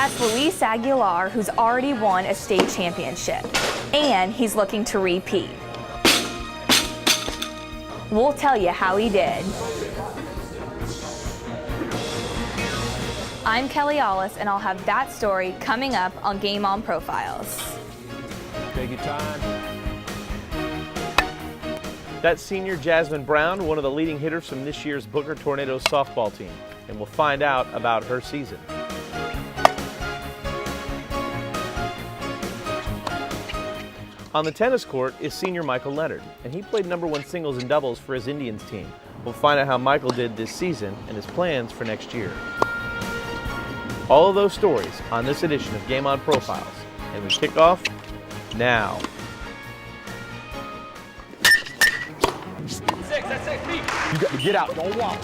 That's Luis Aguilar, who's already won a state championship, and he's looking to repeat. We'll tell you how he did. I'm Kelly Ollis, and I'll have that story coming up on Game On Profiles. Take your time. That's senior Jasmine Brown, one of the leading hitters from this year's Booker Tornadoes softball team, and we'll find out about her season. On the tennis court is senior Michael Leonard, and he played #1 singles and doubles for his Indians team. We'll find out how Michael did this season and his plans for next year. All of those stories on this edition of Game On Profiles, and we kick off now. That's six, feet. You got to get out, don't walk.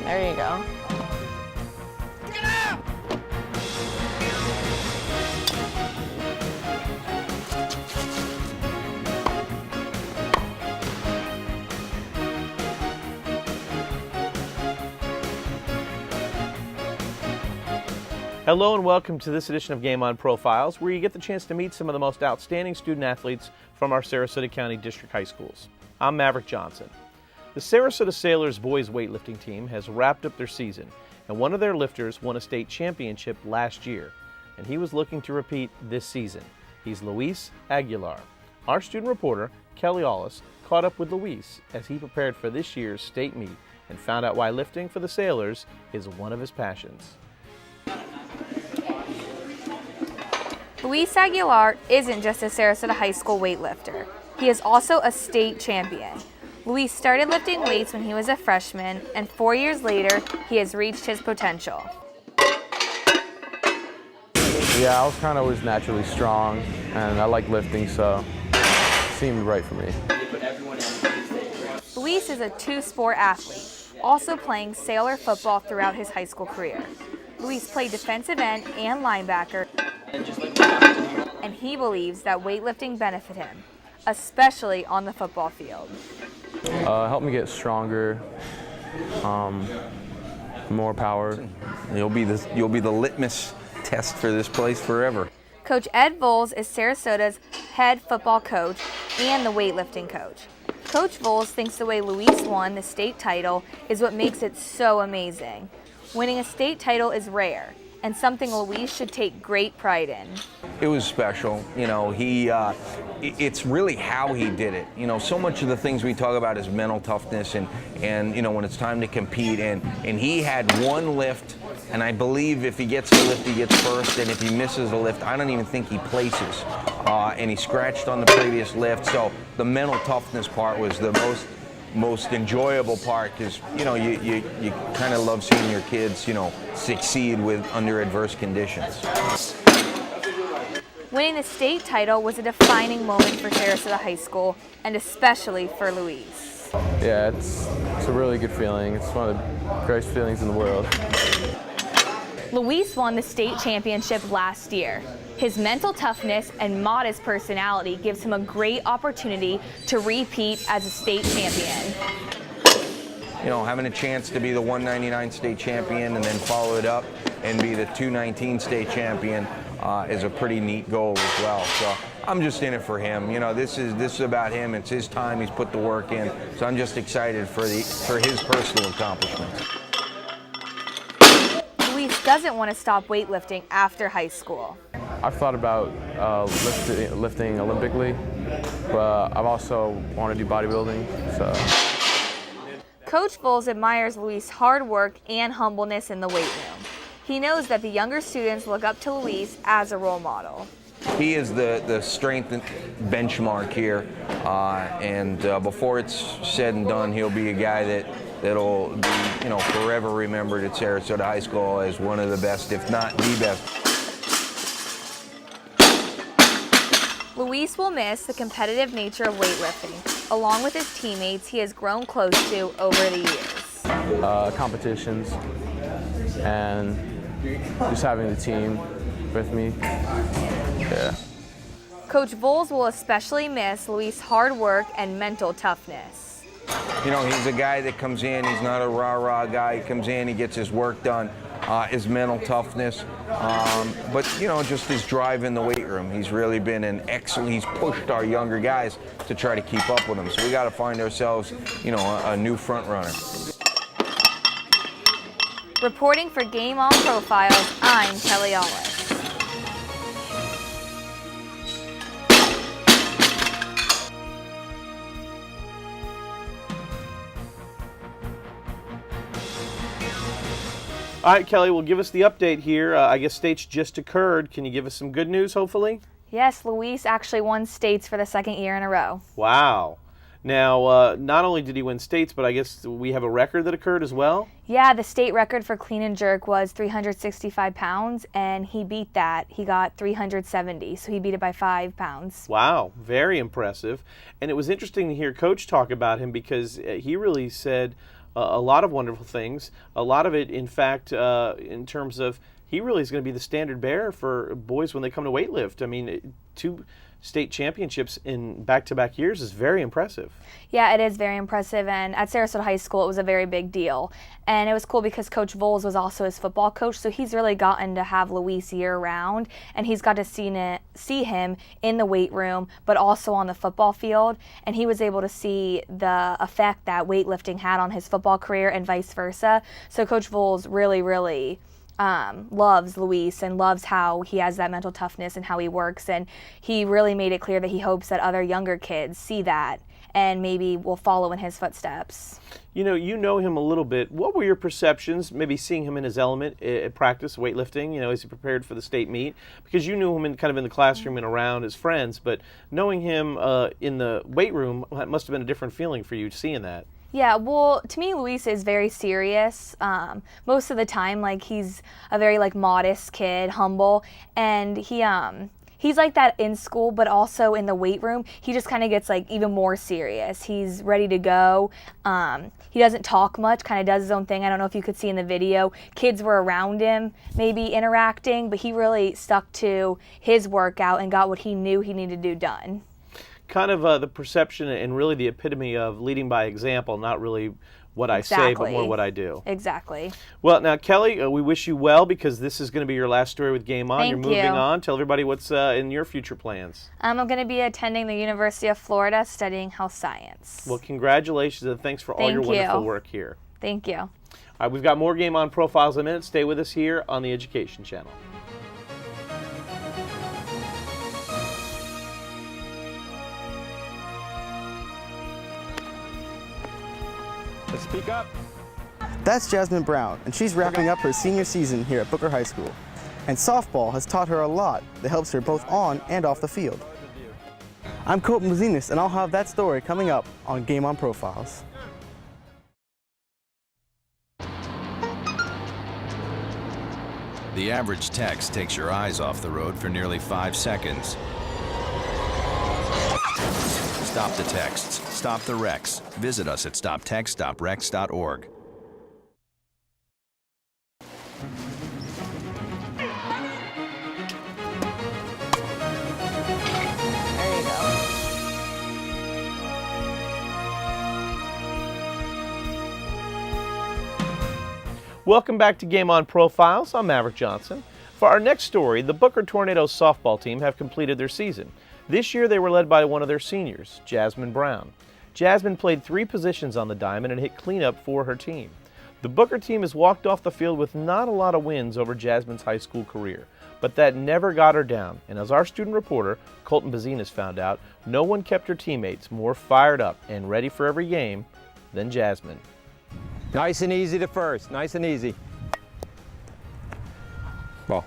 There you go. Get out! Hello and welcome to this edition of Game On Profiles, where you get the chance to meet some of the most outstanding student athletes from our Sarasota County District High Schools. I'm Maverick Johnson. The Sarasota Sailors boys weightlifting team has wrapped up their season, and one of their lifters won a state championship last year, and he was looking to repeat this season. He's Luis Aguilar. Our student reporter, Kelly Ollis, caught up with Luis as he prepared for this year's state meet and found out why lifting for the Sailors is one of his passions. Luis Aguilar isn't just a Sarasota High School weightlifter. He is also a state champion. Luis started lifting weights when he was a freshman, and 4 years later, he has reached his potential. Yeah, I was kind of always naturally strong, and I like lifting, so it seemed right for me. Luis is a two-sport athlete, also playing sailor football throughout his high school career. Luis played defensive end and linebacker, and he believes that weightlifting benefit him, especially on the football field. Helped me get stronger, more power. You'll be the litmus test for this place forever. Coach Ed Voles is Sarasota's head football coach and the weightlifting coach. Coach Voles thinks the way Luis won the state title is what makes it so amazing. Winning a state title is rare, and something Luis should take great pride in. It was special, you know. It's really how he did it. You know, so much of the things we talk about is mental toughness, and you know, when it's time to compete, and he had one lift, and I believe if he gets the lift, he gets first, and if he misses a lift, I don't even think he places. And he scratched on the previous lift, so the mental toughness part was the most enjoyable part, because you know you kind of love seeing your kids, you know, succeed under adverse conditions. Winning the state title was a defining moment for Sarasota High School, and especially for Luis. Yeah, it's a really good feeling. It's one of the greatest feelings in the world. Luis won the state championship last year. His mental toughness and modest personality gives him a great opportunity to repeat as a state champion. You know, having a chance to be the 199 state champion and then follow it up and be the 219 state champion is a pretty neat goal as well. So I'm just in it for him. You know, this is about him. It's his time. He's put the work in. So I'm just excited for his personal accomplishments. Luis doesn't want to stop weightlifting after high school. I've thought about lifting Olympically, but I've also want to do bodybuilding. So. Coach Voles admires Luis' hard work and humbleness in the weight room. He knows that the younger students look up to Luis as a role model. He is the strength benchmark here, and before it's said and done, he'll be a guy that'll be, you know, forever remembered at Sarasota High School as one of the best, if not the best. Luis will miss the competitive nature of weightlifting, along with his teammates he has grown close to over the years. Competitions and just having the team with me. Yeah. Coach Voles will especially miss Luis' hard work and mental toughness. You know, he's a guy that comes in, he's not a rah-rah guy. He comes in, he gets his work done, his mental toughness, but, you know, just his drive in the weight room. He's really been an excellent, he's pushed our younger guys to try to keep up with him. So we got to find ourselves, you know, a new front runner. Reporting for Game On Profiles, I'm Kelly Olive. All right, Kelly, well, give us the update here. I guess states just occurred. Can you give us some good news, hopefully? Yes, Luis actually won states for the second year in a row. Wow. Now, not only did he win states, but I guess we have a record that occurred as well? Yeah, the state record for clean and jerk was 365 pounds, and he beat that. He got 370, so he beat it by 5 pounds. Wow, very impressive. And it was interesting to hear Coach talk about him because he really said a lot of wonderful things. A lot of it, in fact, in terms of he really is going to be the standard bearer for boys when they come to weightlift. I mean, 2 state championships in back-to-back years is very impressive. Yeah, it is very impressive, and at Sarasota High School it was a very big deal. And it was cool because Coach Voles was also his football coach, so he's really gotten to have Luis year-round, and he's got to see him in the weight room, but also on the football field, and he was able to see the effect that weightlifting had on his football career and vice versa. So Coach Voles really loves Luis and loves how he has that mental toughness and how he works, and he really made it clear that he hopes that other younger kids see that and maybe will follow in his footsteps. You know him a little bit. What were your perceptions, maybe seeing him in his element at practice, weightlifting, you know, as he prepared for the state meet? Because you knew him in the classroom and around his friends, but knowing him in the weight room must have been a different feeling for you seeing that. Yeah, well, to me, Luis is very serious. Most of the time, like, he's a very, like, modest kid, humble, and he's like that in school, but also in the weight room, he just kind of gets, like, even more serious. He's ready to go. He doesn't talk much, kind of does his own thing. I don't know if you could see in the video. Kids were around him, maybe interacting, but he really stuck to his workout and got what he knew he needed to do done. Kind of the perception and really the epitome of leading by example, not really what I say, but more what I do. Exactly. Well, now, Kelly, we wish you well because this is going to be your last story with Game On. You're moving on. Tell everybody what's in your future plans. I'm going to be attending the University of Florida studying health science. Well, congratulations and thanks for all your wonderful work here. Thank you. All right, we've got more Game On profiles in a minute. Stay with us here on the Education Channel. Speak up. That's Jasmine Brown, and she's wrapping up her senior season here at Booker High School. And softball has taught her a lot that helps her both on and off the field. I'm Colton Mazinas, and I'll have that story coming up on Game On Profiles. The average text takes your eyes off the road for nearly 5 seconds. Stop the texts. Stop the wrecks. Visit us at stoptextstoprex.org. There you go. Welcome back to Game On Profiles. I'm Maverick Johnson. For our next story, the Booker Tornadoes softball team have completed their season. This year they were led by one of their seniors, Jasmine Brown. Jasmine played 3 positions on the diamond and hit cleanup for her team. The Booker team has walked off the field with not a lot of wins over Jasmine's high school career, but that never got her down, and as our student reporter, Colton Bazinas, found out, no one kept her teammates more fired up and ready for every game than Jasmine. Nice and easy to first. Nice and easy. Ball.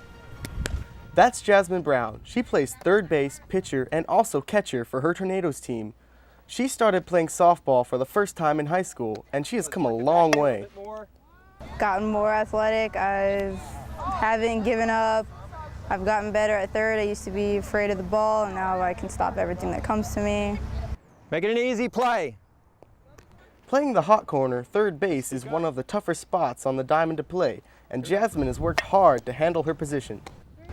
That's Jasmine Brown. She plays third base, pitcher, and also catcher for her Tornadoes team. She started playing softball for the first time in high school, and she has come a long way. Gotten more athletic. I haven't given up. I've gotten better at third. I used to be afraid of the ball, and now I can stop everything that comes to me. Make it an easy play. Playing the hot corner, third base, is one of the tougher spots on the diamond to play, and Jasmine has worked hard to handle her position.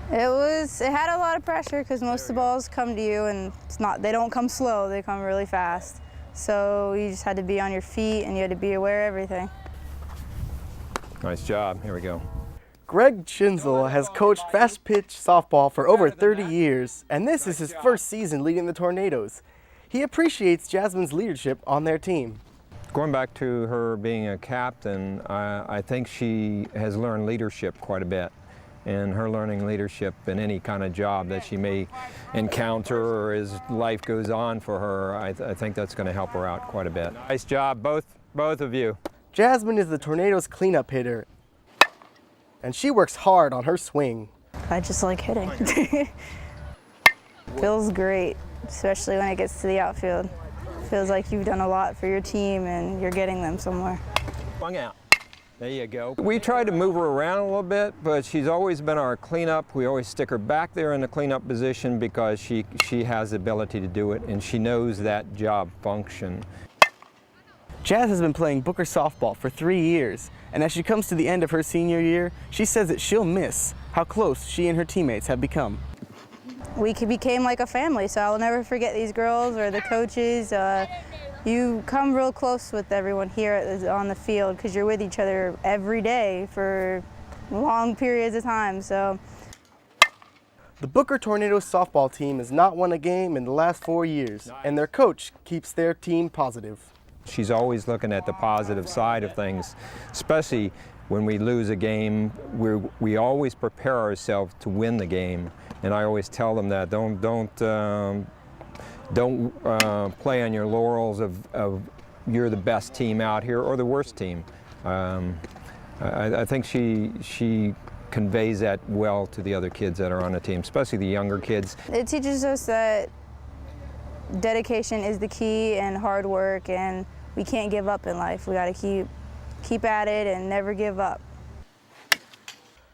It had a lot of pressure because most of the balls come to you, and they don't come slow, they come really fast. So you just had to be on your feet and you had to be aware of everything. Nice job. Here we go. Greg Chinzel has coached fast-pitch softball for over 30 years, and this is his first season leading the Tornadoes. He appreciates Jasmine's leadership on their team. Going back to her being a captain, I think she has learned leadership quite a bit. And her learning leadership in any kind of job that she may encounter or as life goes on for her, I think that's going to help her out quite a bit. Nice job, both of you. Jasmine is the Tornadoes' cleanup hitter, and she works hard on her swing. I just like hitting. Feels great, especially when it gets to the outfield. Feels like you've done a lot for your team and you're getting them somewhere. Swung out. There you go. We try to move her around a little bit, but she's always been our cleanup. We always stick her back there in the cleanup position because she has the ability to do it and she knows that job function. Jazz has been playing Booker softball for 3 years, and as she comes to the end of her senior year, she says that she'll miss how close she and her teammates have become. We became like a family, so I'll never forget these girls or the coaches. You come real close with everyone here on the field because you're with each other every day for long periods of time. So, the Booker Tornadoes softball team has not won a game in the last 4 years, and their coach keeps their team positive. She's always looking at the positive side of things, especially when we lose a game. We always prepare ourselves to win the game, and I always tell them that don't play on your laurels of you're the best team out here or the worst team. I think she conveys that well to the other kids that are on the team, especially the younger kids. it teaches us that dedication is the key and hard work, and we can't give up in life. We got to keep at it and never give up.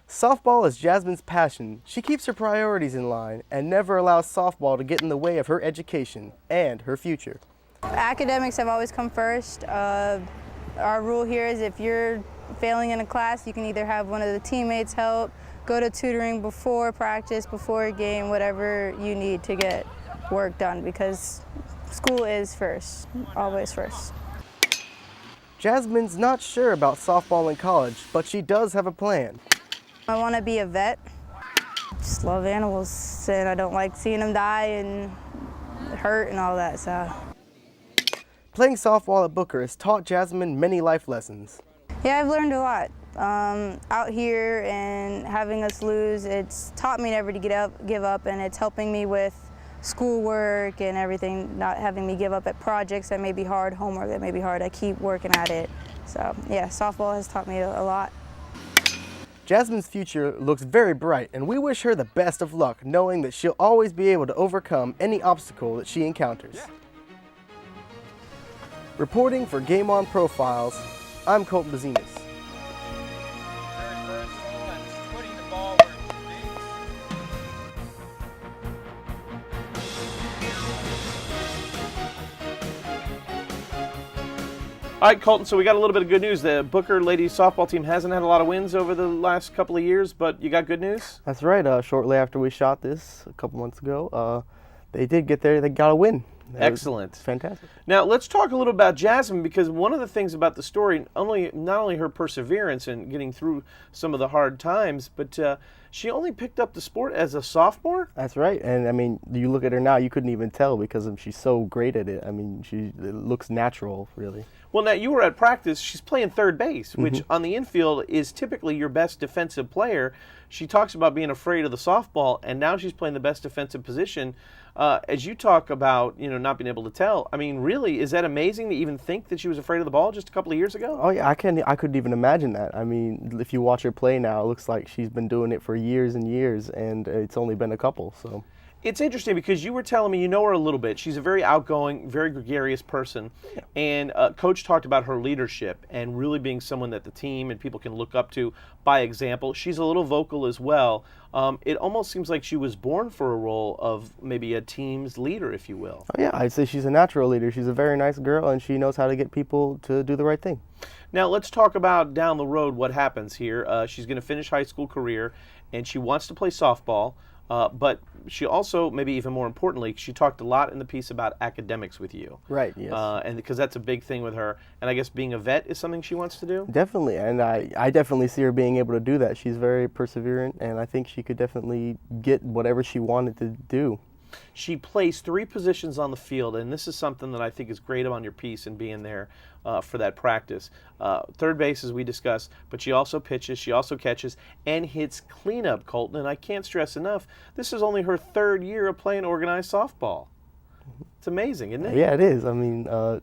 Softball is Jasmine's passion. She keeps her priorities in line and never allows softball to get in the way of her education and her future. Academics have always come first. Our rule here is if you're failing in a class, you can either have one of the teammates help, go to tutoring before practice, before a game, whatever you need to get work done, because school is first, always first. Jasmine's not sure about softball in college, but she does have a plan. I want to be a vet. Just love animals, and I don't like seeing them die and hurt and all that, so. Playing softball at Booker has taught Jazmine many life lessons. Yeah, I've learned a lot. Out here and having us lose, it's taught me never to give up, and it's helping me with schoolwork and everything, not having me give up at projects that may be hard, homework that may be hard. I keep working at it. So yeah, softball has taught me a lot. Jasmine's future looks very bright, and we wish her the best of luck, knowing that she'll always be able to overcome any obstacle that she encounters. Reporting for Game On Profiles, I'm Colton Bazinas. All right, Colton, so we got a little bit of good news. The Booker ladies softball team hasn't had a lot of wins over the last couple of years, but you got good news? That's right. Shortly after we shot this a couple months ago, they did get there. They got a win. Excellent. Fantastic. Now, let's talk a little about Jazmine, because one of the things about the story, not only her perseverance in getting through some of the hard times, but she only picked up the sport as a sophomore? That's right. And, I mean, you look at her now, you couldn't even tell because she's so great at it. I mean, it looks natural, really. Well, now, you were at practice. She's playing third base, which on the infield is typically your best defensive player. She talks about being afraid of the softball, and now she's playing the best defensive position. As you talk about, not being able to tell, I mean, really, is that amazing to even think that she was afraid of the ball just a couple of years ago? Oh, yeah, I couldn't even imagine that. I mean, if you watch her play now, it looks like she's been doing it for years and years, and it's only been a couple, so. It's interesting because you were telling me you know her a little bit. She's a very outgoing, very gregarious person. Yeah. And Coach talked about her leadership and really being someone that the team and people can look up to by example. She's a little vocal as well. It almost seems like she was born for a role of maybe a team's leader, if you will. Oh, yeah, I'd say she's a natural leader. She's a very nice girl, and she knows how to get people to do the right thing. Now, let's talk about down the road what happens here. She's going to finish high school career, and she wants to play softball. but she also, maybe even more importantly, she talked a lot in the piece about academics with you. Right, yes. And because that's a big thing with her. And I guess being a vet is something she wants to do? Definitely, and I definitely see her being able to do that. She's very perseverant, and I think she could definitely get whatever she wanted to do. She plays 3 positions on the field, and this is something that I think is great on your piece and being there for that practice. Third base, as we discussed, but she also pitches, she also catches, and hits cleanup, Colton. And I can't stress enough, this is only her 3rd year of playing organized softball. It's amazing, isn't it? Yeah, it is. I mean, to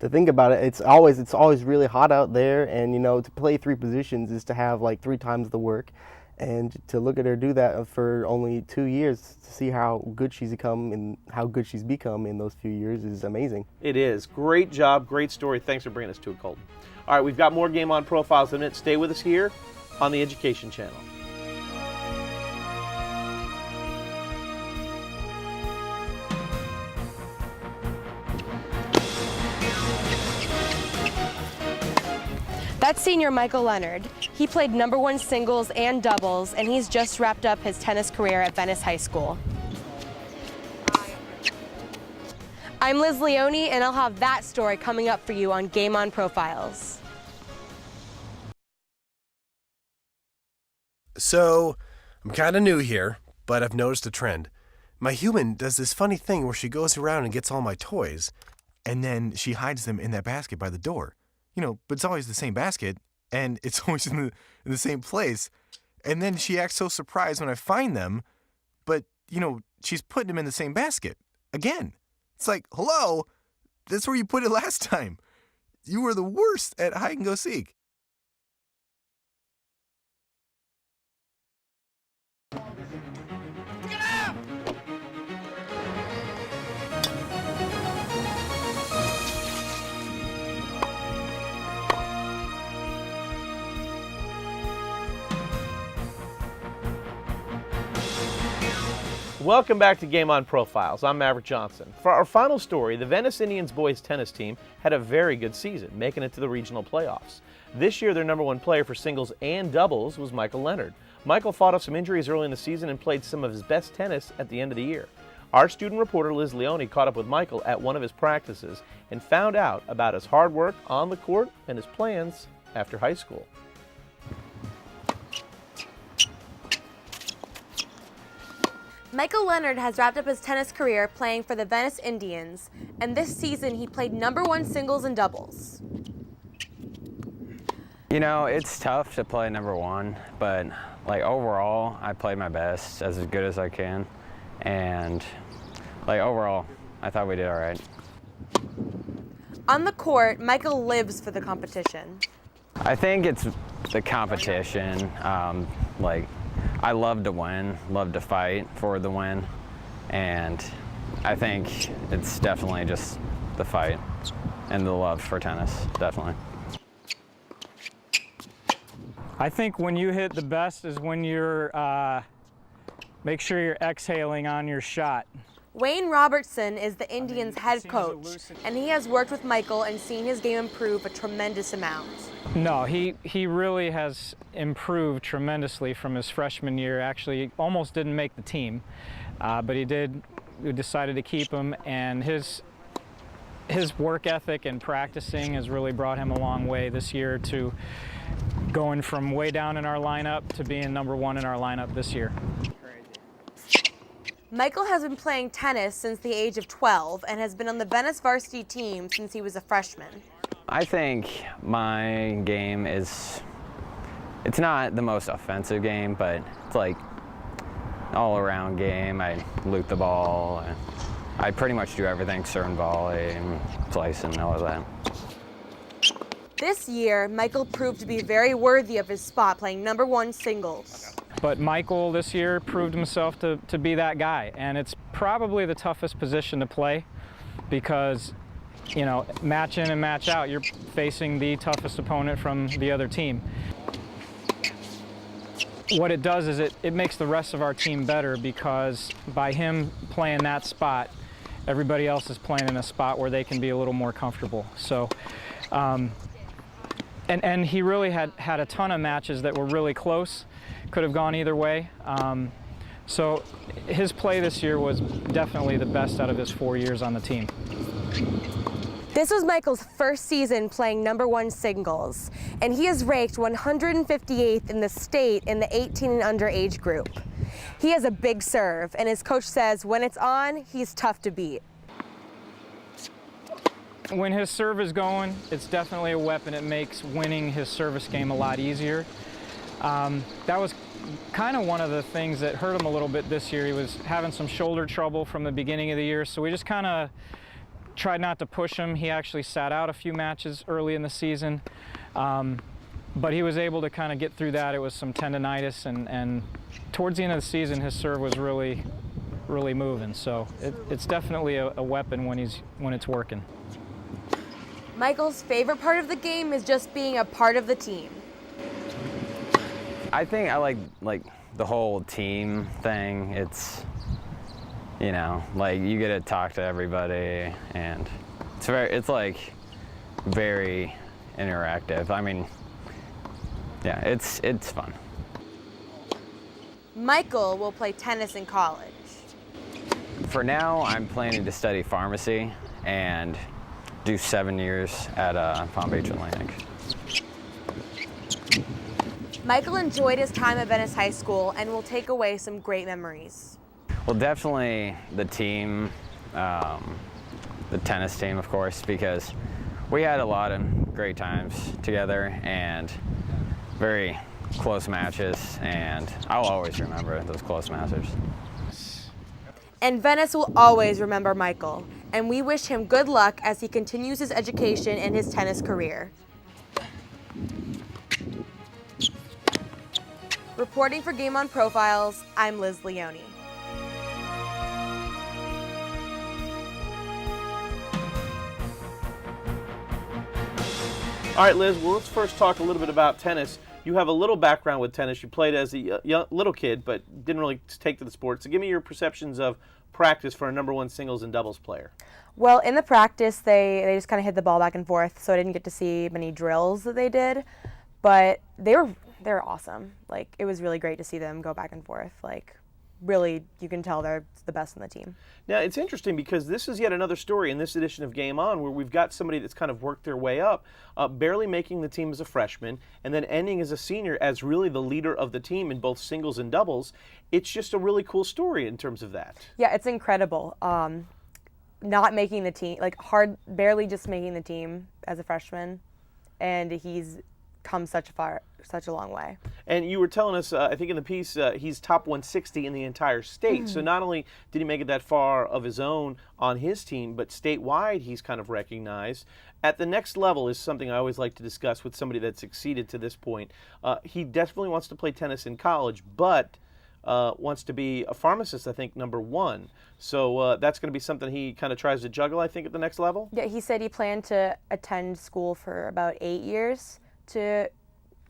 think about it, it's always really hot out there, and to play 3 positions is to have like 3 times the work. And to look at her do that for only 2 years, to see how good she's become and how good she's become in those few years is amazing. It is. Great job, great story. Thanks for bringing us to it, Colton. All right, we've got more Game On Profiles in a minute. Stay with us here on the Education Channel. That's senior Michael Leonard. He played #1 singles and doubles, and he's just wrapped up his tennis career at Venice High School. I'm Liz Leone, and I'll have that story coming up for you on Game On Profiles. So, I'm kind of new here, but I've noticed a trend. My human does this funny thing where she goes around and gets all my toys, and then she hides them in that basket by the door. But it's always the same basket, and it's always in the same place. And then she acts so surprised when I find them, but, she's putting them in the same basket again. It's like, hello, that's where you put it last time. You were the worst at hide and go seek. Welcome back to Game On Profiles. I'm Maverick Johnson. For our final story, the Venice Indians boys tennis team had a very good season, making it to the regional playoffs. This year, their #1 player for singles and doubles was Michael Leonard. Michael fought off some injuries early in the season and played some of his best tennis at the end of the year. Our student reporter Liz Leone caught up with Michael at one of his practices and found out about his hard work on the court and his plans after high school. Michael Leonard has wrapped up his tennis career playing for the Venice Indians, and this season he played #1 singles and doubles. It's tough to play #1, but overall, I played my best, as good as I can, and overall, I thought we did all right. On the court, Michael lives for the competition. I think it's the competition. I love to win, love to fight for the win, and I think it's definitely just the fight and the love for tennis, definitely. I think when you hit the best is when you're, make sure you're exhaling on your shot. Wayne Robertson is the Indians' head coach, and he has worked with Michael and seen his game improve a tremendous amount. No, he really has improved tremendously from his freshman year. Actually, he almost didn't make the team, but he did. We decided to keep him, and his work ethic and practicing has really brought him a long way this year, to going from way down in our lineup to being #1 in our lineup this year. Michael has been playing tennis since the age of 12 and has been on the Venice varsity team since he was a freshman. I think my game it's not the most offensive game, but it's all-around game. I loot the ball. I pretty much do everything, serve, volley, and slice, and all of that. This year, Michael proved to be very worthy of his spot playing #1 singles. But Michael this year proved himself to be that guy, and it's probably the toughest position to play because, match in and match out, you're facing the toughest opponent from the other team. What it does is it makes the rest of our team better, because by him playing that spot, everybody else is playing in a spot where they can be a little more comfortable. So, and he really had a ton of matches that were really close, could have gone either way. So his play this year was definitely the best out of his 4 years on the team. This was Michael's first season playing #1 singles, and he is ranked 158th in the state in the 18 and under age group. He has a big serve, and his coach says when it's on, he's tough to beat. When his serve is going, it's definitely a weapon. It makes winning his service game a lot easier. That was kind of one of the things that hurt him a little bit this year. He was having some shoulder trouble from the beginning of the year, so we just kind of tried not to push him. He actually sat out a few matches early in the season, but he was able to kind of get through that. It was some tendonitis, and towards the end of the season, his serve was really moving. So it's definitely a weapon when it's working. Michael's favorite part of the game is just being a part of the team. I think I like the whole team thing. It's, you know, like you get to talk to everybody, and it's like very interactive. I mean, yeah, it's fun. Michael will play tennis in college. For now, I'm planning to study pharmacy and do 7 years at Palm Beach Atlantic. Michael enjoyed his time at Venice High School and will take away some great memories. Well, definitely the team, the tennis team, of course, because we had a lot of great times together and very close matches, and I'll always remember those close matches. And Venice will always remember Michael, and we wish him good luck as he continues his education and his tennis career. Reporting for Game On Profiles, I'm Liz Leone. All right, Liz, well, let's first talk a little bit about tennis. You have a little background with tennis. You played as a little kid, but didn't really take to the sport. So give me your perceptions of practice for a #1 singles and doubles player. Well, in the practice, they just kind of hit the ball back and forth, so I didn't get to see many drills that they did, but they were awesome. Like, it was really great to see them go back and forth. Like, really, you can tell they're the best on the team. Now, it's interesting because this is yet another story in this edition of Game On where we've got somebody that's kind of worked their way up, barely making the team as a freshman, and then ending as a senior as really the leader of the team in both singles and doubles. It's just a really cool story in terms of that. Yeah, it's incredible. Not making the team, barely just making the team as a freshman, and he's come such a long way. And you were telling us, I think in the piece, he's top 160 in the entire state. So not only did he make it that far of his own on his team, but statewide he's kind of recognized. At the next level is something I always like to discuss with somebody that's succeeded to this point. He definitely wants to play tennis in college, but wants to be a pharmacist, I think, #1. So that's going to be something he kind of tries to juggle, I think, at the next level? Yeah, he said he planned to attend school for about 8 years to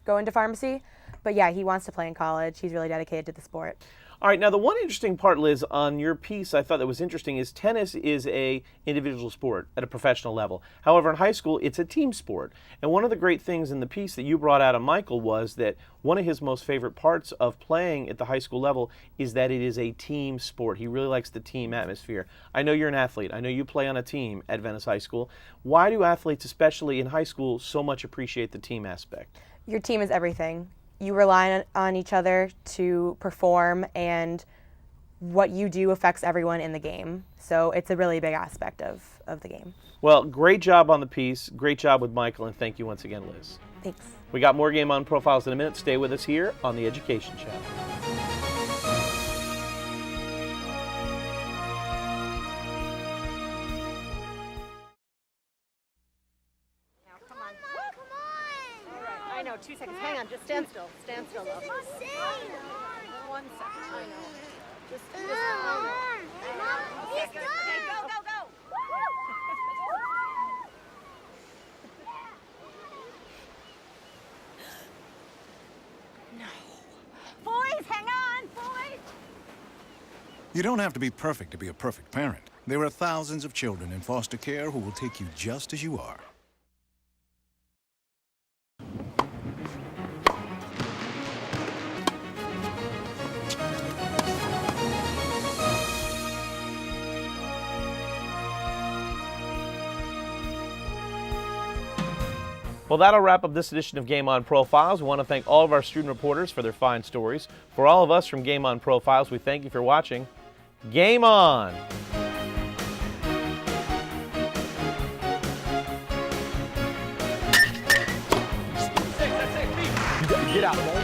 go into pharmacy. But yeah, he wants to play in college. He's really dedicated to the sport. All right, now the one interesting part, Liz, on your piece I thought that was interesting is tennis is a individual sport at a professional level. However, in high school, it's a team sport. And one of the great things in the piece that you brought out of Michael was that one of his most favorite parts of playing at the high school level is that it is a team sport. He really likes the team atmosphere. I know you're an athlete. I know you play on a team at Venice High School. Why do athletes, especially in high school, so much appreciate the team aspect? Your team is everything. You rely on each other to perform, and what you do affects everyone in the game. So it's a really big aspect of the game. Well, great job on the piece. Great job with Michael, and thank you once again, Liz. Thanks. We got more Game On Profiles in a minute. Stay with us here on the Education Channel. I know, 2 seconds. Hang on, just stand still. Stand still, love. 1 second. I know. Just I know. Okay, go, go, go. No. Boys, hang on, boys. You don't have to be perfect to be a perfect parent. There are thousands of children in foster care who will take you just as you are. Well, that'll wrap up this edition of Game On Profiles. We want to thank all of our student reporters for their fine stories. For all of us from Game On Profiles, we thank you for watching. Game On! Get out.